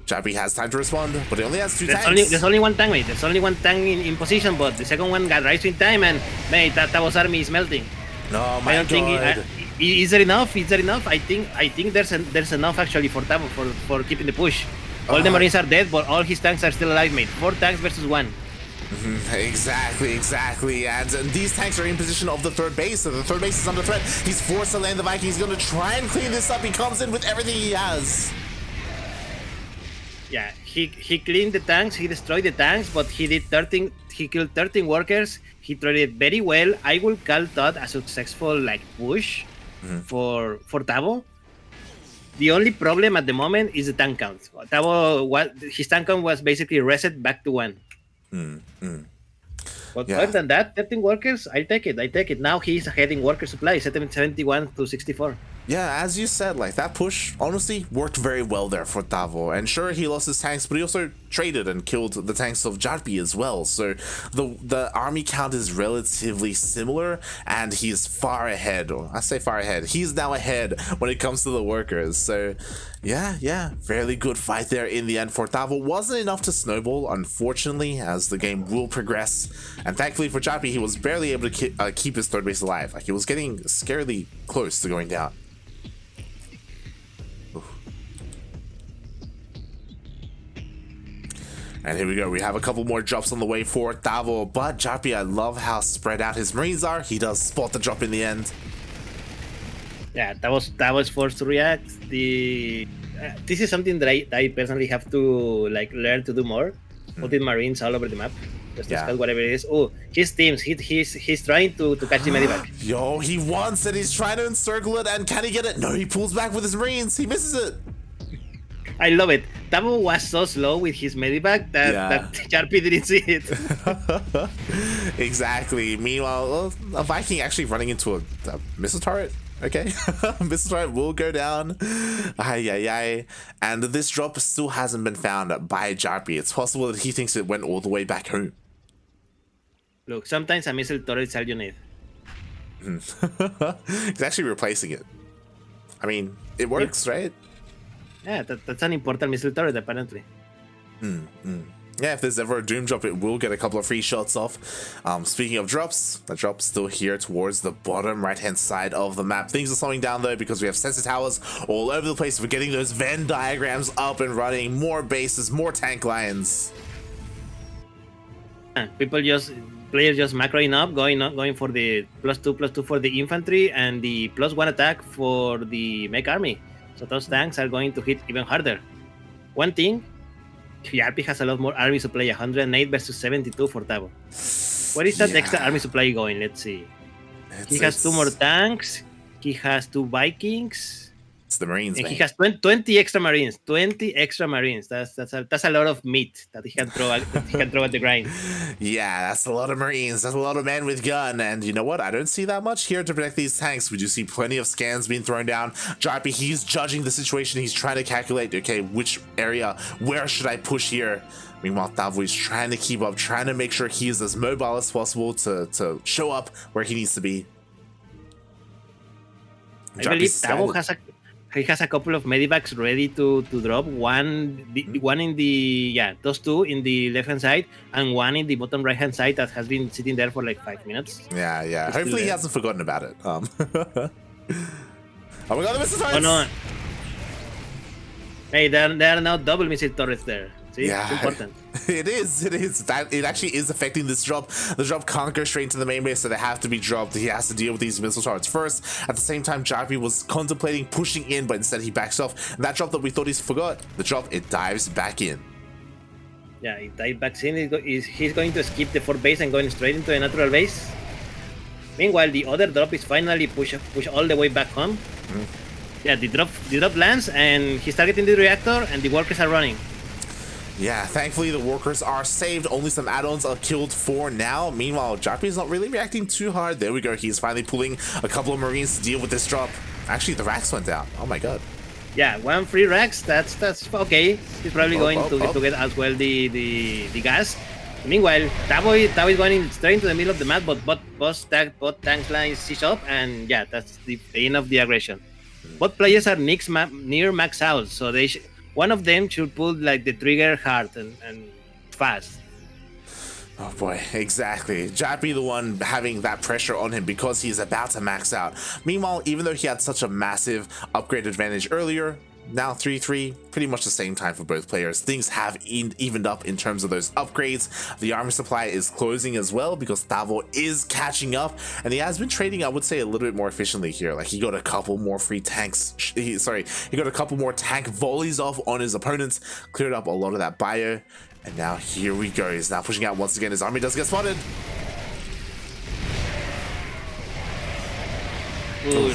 Speaker 2: Jarppi has time to respond, but he only has 2 tanks.
Speaker 1: There's only one tank, mate. There's only one tank in position, but the second one got right in time, and mate, Tavo's army is melting.
Speaker 2: No, my God.
Speaker 1: Is there enough? Is there enough? I think there's enough actually for Tavo for keeping the push. All the Marines are dead, but all his tanks are still alive, mate. 4 tanks versus 1.
Speaker 2: Exactly. And these tanks are in position of the 3rd base, so the 3rd base is under threat. He's forced to land the Viking. He's going to try and clean this up. He comes in with everything he has.
Speaker 1: Yeah, he cleaned the tanks, he destroyed the tanks, but he killed 13 workers. He traded very well. I will call that a successful like push for Tavo. The only problem at the moment is the tank count. His tank count was basically reset back to 1. But other than that, 13 workers, I take it. Now he's ahead in worker supply, 71 to 64.
Speaker 2: Yeah, as you said, like that push honestly worked very well there for Tavo. And sure, he lost his tanks, but he also traded and killed the tanks of Jarppi as well. So the army count is relatively similar, and he's far ahead. Or I say far ahead. He's now ahead when it comes to the workers. So yeah, fairly good fight there in the end for Tavo. Wasn't enough to snowball, unfortunately, as the game will progress. And thankfully for Jarppi, he was barely able to keep his 3rd base alive. Like, he was getting scarily close to going down. And here we go. We have a couple more drops on the way for Tavo, but Jarppi, I love how spread out his Marines are. He does spot the drop in the end.
Speaker 1: Yeah, that was forced to react. This is something that I personally have to like learn to do more. Putting Marines all over the map, just to scout whatever it is. Oh, his teams. He's trying to catch the medivac.
Speaker 2: Yo, he wants it. He's trying to encircle it, and can he get it? No, he pulls back with his Marines. He misses it.
Speaker 1: I love it. Tavo was so slow with his medivac that Jarppi didn't see it.
Speaker 2: Exactly. Meanwhile, a Viking actually running into a missile turret. Okay, missile turret will go down. And this drop still hasn't been found by Jarppi. It's possible that he thinks it went all the way back home.
Speaker 1: Look, sometimes a missile turret is all you need.
Speaker 2: He's actually replacing it. I mean, it works, right?
Speaker 1: Yeah, that's an important missile turret, apparently.
Speaker 2: Yeah, if there's ever a Doom drop, it will get a couple of free shots off. Speaking of drops, the drop's still here towards the bottom right-hand side of the map. Things are slowing down, though, because we have sensor towers all over the place. We're getting those Venn diagrams up and running. More bases, more tank lines.
Speaker 1: Players just macroing up, going for the +2/+2 for the infantry and the +1 attack for the mech army. So those tanks are going to hit even harder. One thing, Jarppi has a lot more army supply, 108 versus 72 for Tavo. Where is that extra army supply going? Let's see. He has 2 more tanks. He has 2 Vikings.
Speaker 2: It's the Marines,
Speaker 1: and
Speaker 2: man.
Speaker 1: He has 20 extra Marines. 20 extra Marines. That's a lot of meat that he can throw at the grind.
Speaker 2: Yeah, that's a lot of Marines. That's a lot of men with gun. And you know what? I don't see that much here to protect these tanks. We do see plenty of scans being thrown down. Jarppi, he's judging the situation. He's trying to calculate, okay, which area, where should I push here? Meanwhile, Tavo is trying to keep up, trying to make sure he is as mobile as possible to show up where he needs to be.
Speaker 1: I believe Tavo has a couple of medivacs ready to drop. One in the those 2 in the left hand side and one in the bottom right hand side that has been sitting there for like 5 minutes.
Speaker 2: Yeah. Hopefully he hasn't forgotten about it. Oh my god, the missile turrets!
Speaker 1: Oh no. Hey, there are now double missile turrets there. See, it's important.
Speaker 2: It is. It actually is affecting this drop. The drop can't go straight into the main base, so they have to be dropped. He has to deal with these missile turrets first. At the same time, Jarppi was contemplating pushing in, but instead he backs off. And that drop that we thought he forgot, the drop, it dives back in.
Speaker 1: Yeah, it dives back in. He's going to skip the 4th base and going straight into a natural base. Meanwhile, the other drop is finally push all the way back home. Yeah, the drop lands and he's targeting the reactor and the workers are running.
Speaker 2: Yeah, thankfully the workers are saved. Only some add-ons are killed for now. Meanwhile, Jarppi is not really reacting too hard. There we go. He's finally pulling a couple of Marines to deal with this drop. Actually, the racks went down. Oh my god.
Speaker 1: Yeah, 1 free racks. That's okay. He's probably going to get as well the gas. Meanwhile, Tavo is going straight into the middle of the map, but both tanks line is up, and yeah, that's the end of the aggression. Both players are near max out, so one of them should pull like the trigger hard and fast.
Speaker 2: Oh boy, exactly. Jarppi the one having that pressure on him because he's about to max out. Meanwhile, even though he had such a massive upgrade advantage earlier, now 3-3, pretty much the same time for both players. Things have evened up in terms of those upgrades. The armor supply is closing as well because Tavo is catching up, and he has been trading, I would say, a little bit more efficiently here. Like, he got a couple more free tanks. He got a couple more tank volleys off on his opponents, cleared up a lot of that bio, and now here we go. He's now pushing out once again. His army does get spotted.
Speaker 1: Good.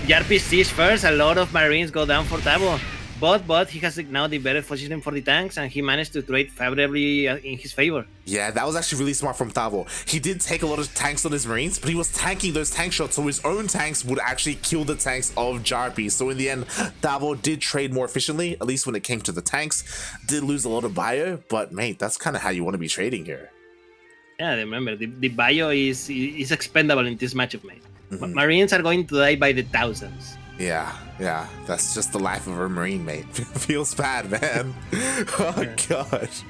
Speaker 1: Jarppi sees first. A lot of Marines go down for Tavo, but he has now the better position for the tanks, and he managed to trade favorably in his favor.
Speaker 2: Yeah, that was actually really smart from Tavo. He did take a lot of tanks on his Marines, but he was tanking those tank shots, so his own tanks would actually kill the tanks of Jarppi. So in the end, Tavo did trade more efficiently, at least when it came to the tanks. Did lose a lot of bio, but mate, that's kind of how you want to be trading here.
Speaker 1: Yeah, remember, the bio is expendable in this matchup, mate. Marines are going to die by the thousands.
Speaker 2: Yeah, that's just the life of a Marine, mate. Feels bad, man. Oh gosh.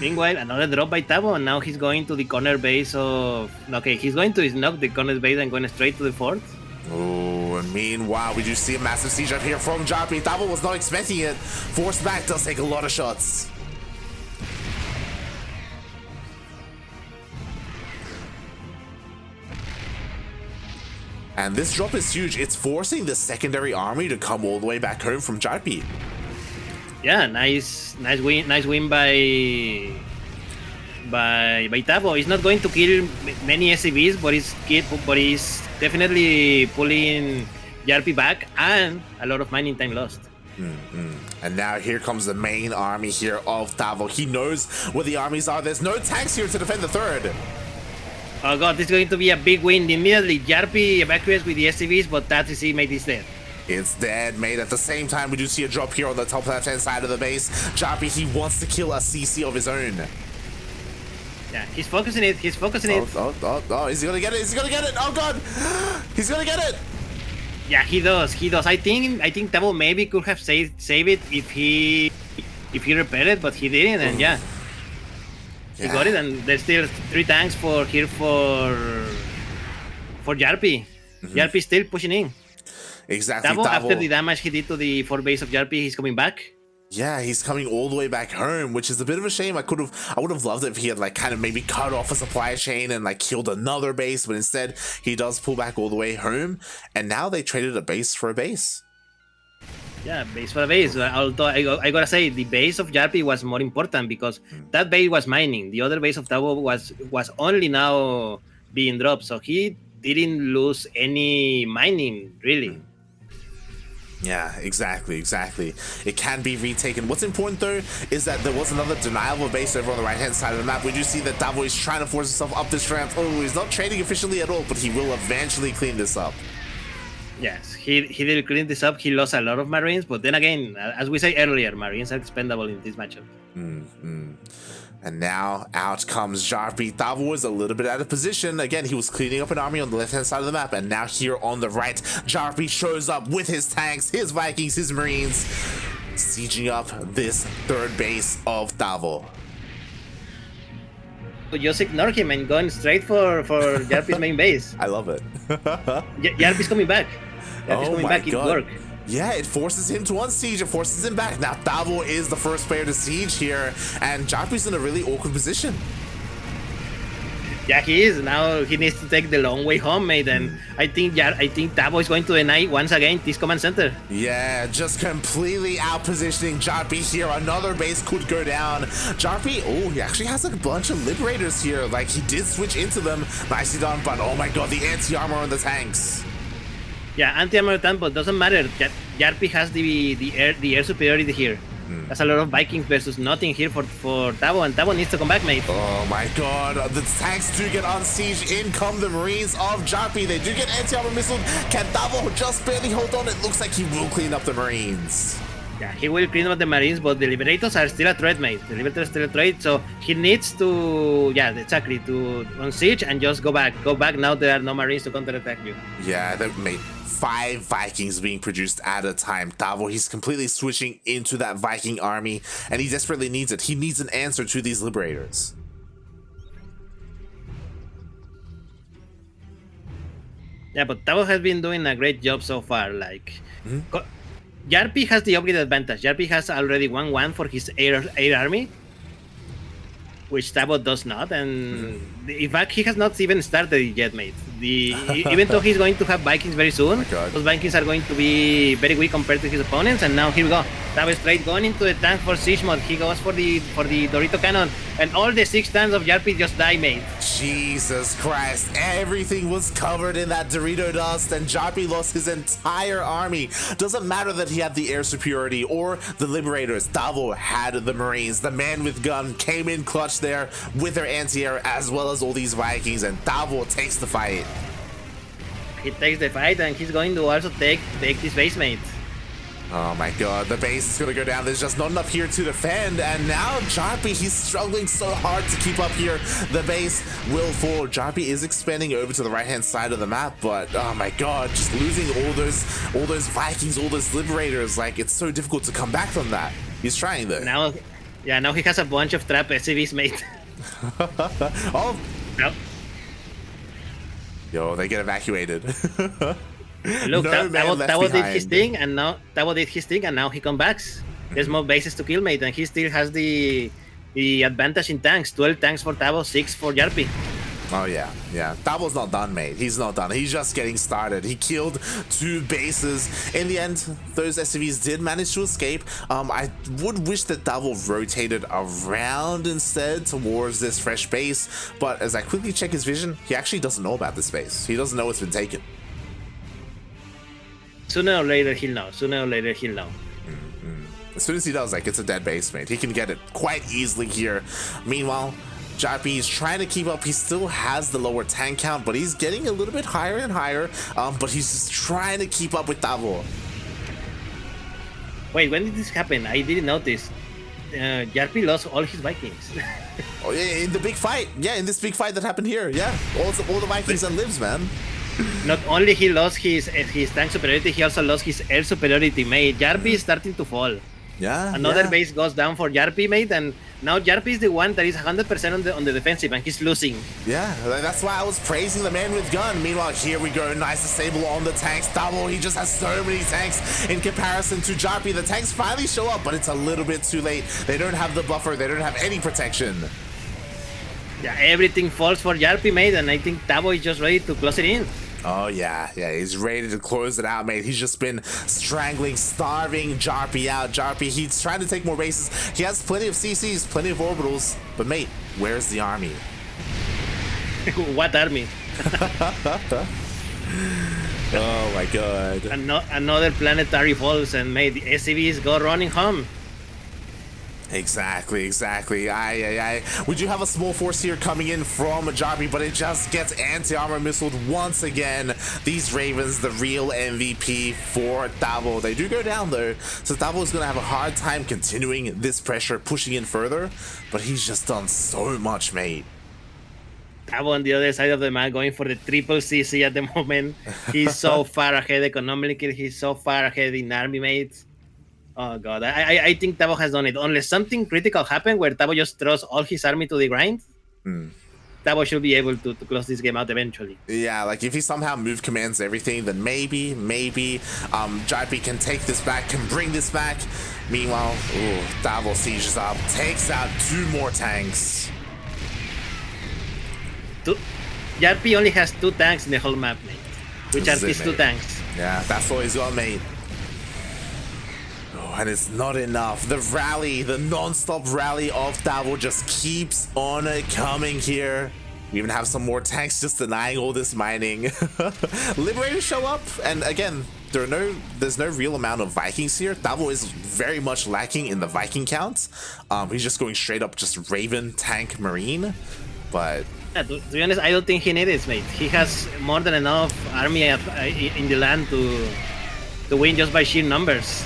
Speaker 1: Meanwhile, another drop by Tavo, and now he's going to the corner base of... Okay, he's going to knock the corner base and going straight to the fort.
Speaker 2: Oh, and meanwhile, we do see a massive siege up here from Jarppi. Tavo was not expecting it. Forced back does take a lot of shots. And this drop is huge. It's forcing the secondary army to come all the way back home from Jarppi.
Speaker 1: Yeah, nice win by Tavo. He's not going to kill many SCVs, but he's definitely pulling Jarppi back and a lot of mining time lost.
Speaker 2: And now here comes the main army here of Tavo. He knows where the armies are. There's no tanks here to defend the third.
Speaker 1: Oh god, this is going to be a big win. Immediately, Jarppi evacuates with the SCVs, but that SCV mate is dead.
Speaker 2: It's dead, mate. At the same time, we do see a drop here on the top left-hand side of the base. Jarppi, he wants to kill a CC of his own.
Speaker 1: Yeah, he's focusing it.
Speaker 2: Oh, is he gonna get it? Is he gonna get it? Oh god! He's gonna get it!
Speaker 1: Yeah, he does. I think Tavo maybe could have saved it if he repaired it, but he didn't, and yeah. He got it, and there's still 3 tanks for Jarppi. Jarppi still pushing in.
Speaker 2: Exactly.
Speaker 1: Tavo, after the damage he did to the 4th base of Jarppi, he's coming back.
Speaker 2: Yeah, he's coming all the way back home, which is a bit of a shame. I would have loved it if he had like kind of maybe cut off a supply chain and like killed another base, but instead he does pull back all the way home, and now they traded a base for a base.
Speaker 1: Yeah, base for a base. Although I gotta say, the base of Jarppi was more important because that base was mining. The other base of Tavo was only now being dropped, so he didn't lose any mining really.
Speaker 2: Yeah, exactly. It can be retaken. What's important though is that there was another deniable base over on the right-hand side of the map. We do see that Tavo is trying to force himself up this ramp. Oh, he's not trading efficiently at all, but he will eventually clean this up.
Speaker 1: Yes, he did clean this up. He lost a lot of Marines, but then again, as we said earlier, Marines are expendable in this matchup.
Speaker 2: And now out comes Jarppi. Tavo was a little bit out of position. Again, he was cleaning up an army on the left-hand side of the map. And now here on the right, Jarppi shows up with his tanks, his Vikings, his Marines, sieging up this third base of Tavo.
Speaker 1: Just ignore him and going straight for Jarppi's main base.
Speaker 2: I love it.
Speaker 1: Jarppi's coming back. Jarppi's coming back. It worked.
Speaker 2: Yeah, it forces him to unsiege, it forces him back. Now Tavo is the first player to siege here, and Jarppi's in a really awkward position.
Speaker 1: Yeah, he is. Now he needs to take the long way home, mate. And I think Tavo is going to deny once again this command center.
Speaker 2: Yeah, just completely out positioning Jarppi here. Another base could go down. Jarppi, oh, he actually has like a bunch of liberators here. Like he did switch into them. Nicely done, but oh my god, the anti-armor on the tanks.
Speaker 1: Yeah, anti-armor tank, but doesn't matter. Jarppi has the air superiority here. That's a lot of Vikings versus nothing here for Tavo, and Tavo needs to come back, mate.
Speaker 2: Oh my god, the tanks do get on siege. In come the Marines of Jarppi. They do get anti-armor missile. Can Tavo just barely hold on? It looks like he will clean up the Marines.
Speaker 1: Yeah, he will clean up the Marines, but the Liberators are still a threat, mate. The Liberators are still a threat, so he needs to, exactly, to unsiege and just go back. Go back now. There are no Marines to counterattack you.
Speaker 2: Yeah, that made 5 Vikings being produced at a time. Tavo, he's completely switching into that Viking army, and he desperately needs it. He needs an answer to these Liberators.
Speaker 1: Yeah, but Tavo has been doing a great job so far. Like, Jarppi has the upgrade advantage. Jarppi has already 1-1 for his air army, which Tavo does not, and in fact he has not even started it yet, mate. Even though he's going to have Vikings very soon, those Vikings are going to be very weak compared to his opponents. And now here we go, Tavo straight going into the tank for siege mode. He goes for the Dorito cannon, and all the 6 tanks of Jarppi just die, mate.
Speaker 2: Jesus Christ, everything was covered in that Dorito dust, and Jarppi lost his entire army. Doesn't matter that he had the air superiority or the Liberators. Tavo had the Marines. The man with gun came in clutch there with their anti-air as well as all these Vikings, and Tavo takes the fight.
Speaker 1: He takes the fight, and he's going to also take this base, mate.
Speaker 2: Oh my god, the base is gonna go down. There's just not enough here to defend, and now Jarppi, he's struggling so hard to keep up here. The base will fall. Jarppi is expanding over to the right-hand side of the map, but oh my god, just losing all those Vikings, all those Liberators, like it's so difficult to come back from that. He's trying though.
Speaker 1: Now he has a bunch of trap SCVs, mate.
Speaker 2: Oh.
Speaker 1: No.
Speaker 2: Yo, they get evacuated.
Speaker 1: Look, Tavo did his thing, and now he comes back. There's more bases to kill, mate, and he still has the advantage in tanks. 12 tanks for Tavo, 6 for Jarppi.
Speaker 2: Oh yeah. Tavo's not done, mate. He's not done. He's just getting started. He killed 2 bases. In the end, those SCVs did manage to escape. I would wish that Tavo rotated around instead towards this fresh base, but as I quickly check his vision, he actually doesn't know about this base. He doesn't know it's been taken.
Speaker 1: Sooner or later he'll know.
Speaker 2: As soon as he does, like, it's a dead base, mate. He can get it quite easily here. Meanwhile, Jarppi is trying to keep up. He still has the lower tank count, but he's getting a little bit higher and higher. But he's just trying to keep up with Tavo.
Speaker 1: Wait, when did this happen? I didn't notice. Jarppi lost all his Vikings.
Speaker 2: Oh yeah, in the big fight. Yeah, in this big fight that happened here. Yeah, all the Vikings and lives, man.
Speaker 1: Not only he lost his tank superiority, he also lost his air superiority, mate. Jarppi is starting to fall.
Speaker 2: Yeah.
Speaker 1: Another base goes down for Jarppi, mate, and now Jarppi is the one that is 100% on the defensive, and he's losing.
Speaker 2: Yeah, that's why I was praising the man with gun. Meanwhile, here we go, nice disable on the tanks. Tavo, he just has so many tanks in comparison to Jarppi. The tanks finally show up, but it's a little bit too late. They don't have the buffer. They don't have any protection.
Speaker 1: Yeah, everything falls for Jarppi, mate, and I think Tavo is just ready to close it in.
Speaker 2: Oh yeah, he's ready to close it out, mate. He's just been strangling, starving Jarppi out. Jarppi, he's trying to take more bases. He has plenty of CCs, plenty of orbitals, but mate, where's the army?
Speaker 1: What army?
Speaker 2: Oh my god.
Speaker 1: Another planetary falls, and mate, the SCVs go running home.
Speaker 2: Exactly. We do have a small force here coming in from Jarppi, but it just gets anti-armor missiled once again. These Ravens, the real MVP for Tavo. They do go down though, so Tavo is going to have a hard time continuing this pressure, pushing in further, but he's just done so much, mate.
Speaker 1: Tavo on the other side of the map going for the triple CC at the moment. He's so far ahead economically, he's so far ahead in army, mates. Oh god, I think Tavo has done it. Unless something critical happened where Tavo just throws all his army to the grind, Tavo should be able to close this game out eventually.
Speaker 2: Yeah, like if he somehow move commands everything, then maybe Jarppi can take this back, can bring this back. Meanwhile, Tavo sieges up, takes out 2 more tanks.
Speaker 1: Jarppi only has 2 tanks in the whole map, mate. Which are his 2 tanks.
Speaker 2: Yeah, that's all he's got, mate. And it's not enough. The rally, the non-stop rally of Tavo just keeps on coming here. We even have some more tanks just denying all this mining. Liberators show up, and again, there's no real amount of Vikings here. Tavo is very much lacking in the Viking count. He's just going straight up just Raven, tank, Marine. But
Speaker 1: yeah, to be honest, I don't think he needs it, mate. He has more than enough army in the land to win just by sheer numbers.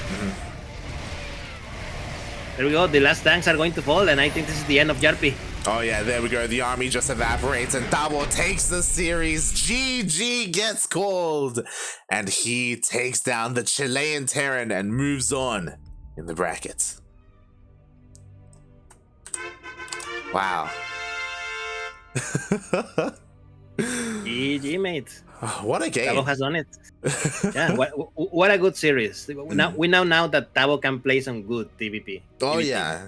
Speaker 1: There we go, the last tanks are going to fall, and I think this is the end of Jarppi.
Speaker 2: Oh yeah, there we go. The army just evaporates, and Tavo takes the series. GG gets called, and he takes down the Chilean Terran and moves on in the brackets. Wow.
Speaker 1: GG, mate.
Speaker 2: What a game.
Speaker 1: Tavo has done it. Yeah, what a good series. We now know that Tavo can play some good TvP.
Speaker 2: Oh yeah.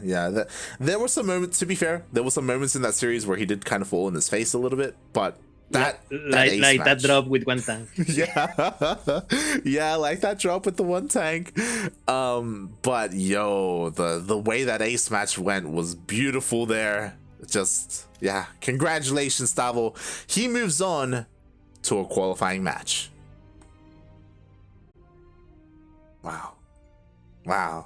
Speaker 2: There were some moments, to be fair, there were some moments in that series where he did kind of fall in his face a little bit, but that
Speaker 1: that drop with 1 tank.
Speaker 2: Yeah, like that drop with the 1 tank. But yo, the way that ace match went was beautiful there. Just yeah, congratulations, Tavo. He moves on to a qualifying match. Wow.